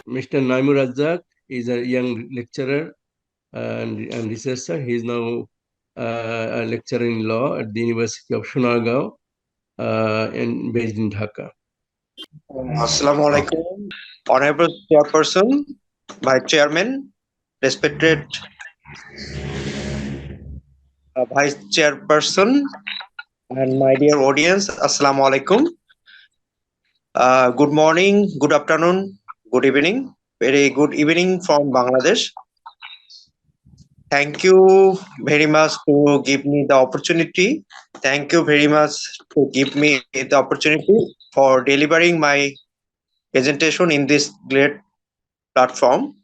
Mr. Naimur Razzaq is a young lecturer and researcher. He is now a lecturer in law at the University of Sonargaon and based in Dhaka. Assalamu alaikum, Honorable Chairperson, Vice Chairman, respected Vice Chairperson, and my dear audience, Assalamu alaikum. Good morning, good afternoon, good evening. Very good evening from Bangladesh. Thank you very much to give me the opportunity. Thank you very much to give me the opportunity for delivering my presentation in this great platform.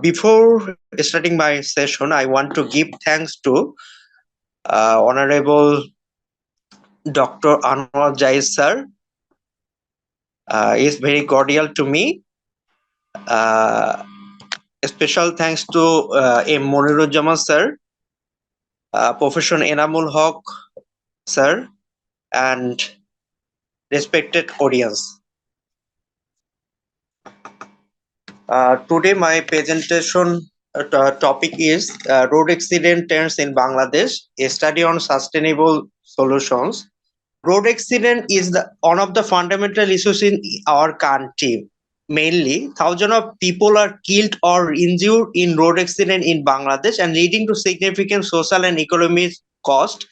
Before starting my session, I want to give thanks to Honorable Dr. Anwar Jais sir. He is very cordial to me. A special thanks to M. Monirujjaman sir, Professor Enamul Haq sir, and respected audience. Today my presentation topic is road accident trends in Bangladesh, a study on sustainable solutions. Road accident is one of the fundamental issues in our country. Mainly, thousands of people are killed or injured in road accident in Bangladesh and leading to significant social and economic cost.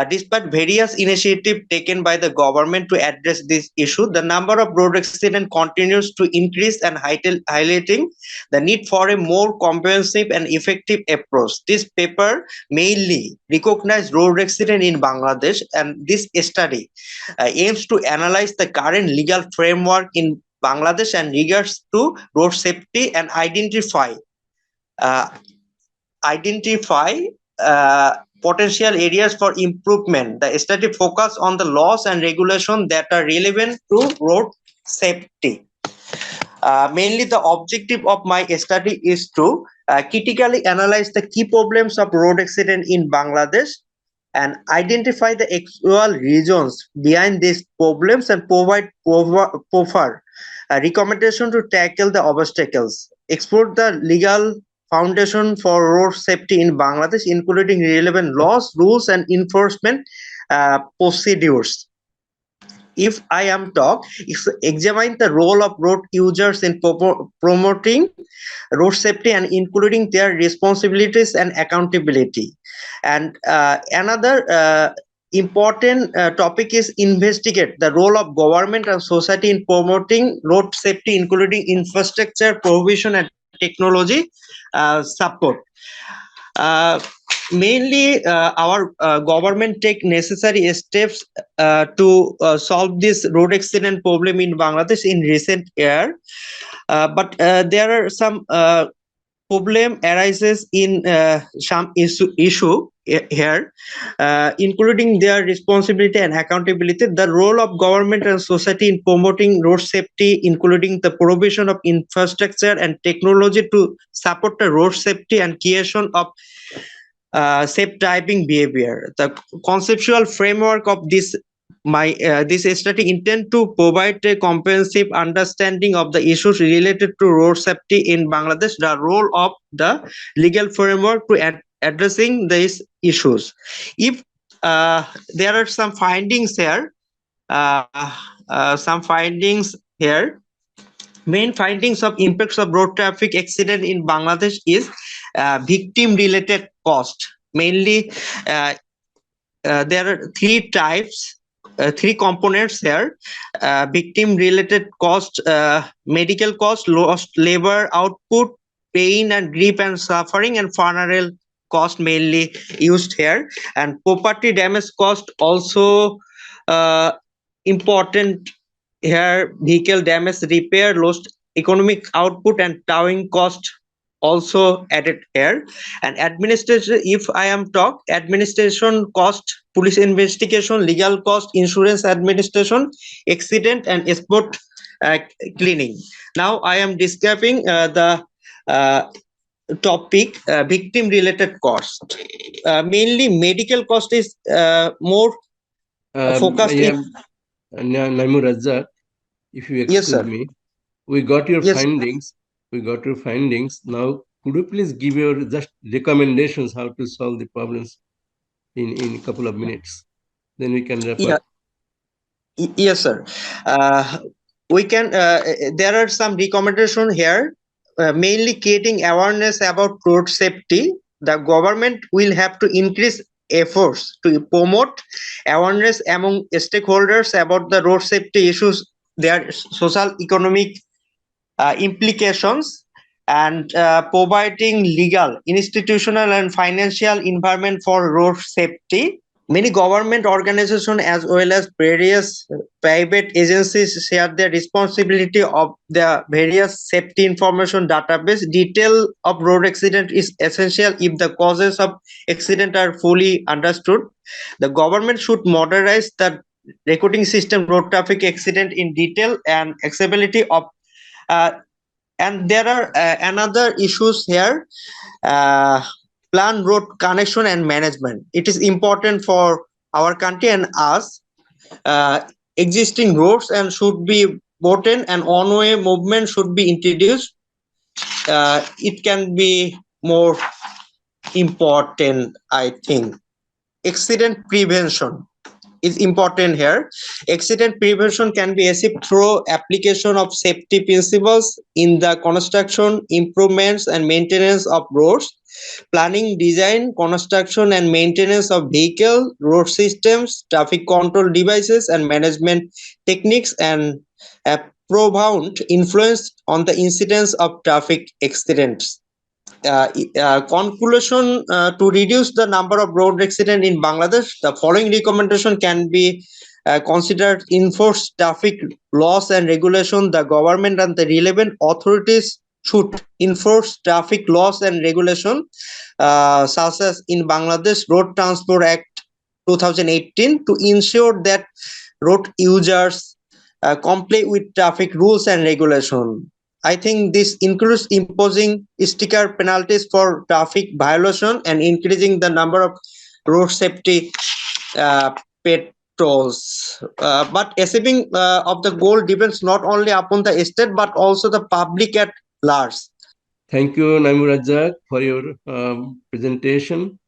Despite various initiatives taken by the government to address this issue, the number of road accidents continues to increase and highlighting the need for a more comprehensive and effective approach. This paper mainly recognizes road accident in Bangladesh, and this study aims to analyze the current legal framework in Bangladesh and regards to road safety and identify uh, potential areas for improvement. The study focus on the laws and regulations that are relevant to road safety. Mainly, the objective of my study is to critically analyze the key problems of road accident in Bangladesh and identify the actual reasons behind these problems and provide proper recommendation to tackle the obstacles. Explore the legal foundation for road safety in Bangladesh, including relevant laws, rules, and enforcement procedures. If I am talk, examine the role of road users in promoting road safety and including their responsibilities and accountability. And another important topic is investigate the role of government and society in promoting road safety, including infrastructure, provision, and technology support. Uh, Mainly, our government take necessary steps to solve this road accident problem in Bangladesh in recent year. But there are some problem arises in some issue here, including their responsibility and accountability. The role of government and society in promoting road safety, including the provision of infrastructure and technology to support the road safety and creation of safe driving behavior. The conceptual framework of this study intend to provide a comprehensive understanding of the issues related to road safety in Bangladesh, the role of the legal framework to addressing these issues. If there are some findings here, main findings of impacts of road traffic accident in Bangladesh is victim related cost. Mainly, there are three types, three components here: victim related cost, medical cost, lost labor output, pain and grief and suffering, and funeral cost mainly used here. And property damage cost also important here: vehicle damage, repair, lost economic output, and towing cost also added here. And administration, if I am talk, administration cost, police investigation, legal cost, insurance administration, accident, and sport cleaning. Now I am describing the topic victim related cost. Mainly medical cost is more focused in Naimur Razzaq, if you Yes, excuse sir. me. We got your Yes. findings. We got your findings. Now, could you please give your just recommendations how to solve the problems in a couple of minutes? Then we can wrap Yeah. up. Yes, sir. We can. There are some recommendation here, mainly creating awareness about road safety. The government will have to increase efforts to promote awareness among stakeholders about the road safety issues, their social economic implications, and providing legal, institutional, and financial environment for road safety. Many government organizations as well as various private agencies share the responsibility of the various safety information database. Detail of road accident is essential if the causes of accident are fully understood. The government should modernize the recording system road traffic accident in detail and accessibility of uh, and there are another issues here, uh, plan road connection and management. It is important for our country and us. uh, Existing roads and should be broadened and one-way movement should be introduced. It can be more important, I think. Accident prevention is important here. Accident prevention can be achieved through application of safety principles in the construction, improvements, and maintenance of roads, planning, design, construction, and maintenance of vehicle, road systems, traffic control devices, and management techniques, and a profound influence on the incidence of traffic accidents. Conclusion, to reduce the number of road accidents in Bangladesh, the following recommendation can be considered: enforce traffic laws and regulation. The government and the relevant authorities should enforce traffic laws and regulation, such as in Bangladesh Road Transport Act 2018, to ensure that road users comply with traffic rules and regulation. I think this includes imposing sticker penalties for traffic violation and increasing the number of road safety uh, patrols. But achieving of the goal depends not only upon the state but also the public at large. Thank you, Naimur Razzaq, for your presentation.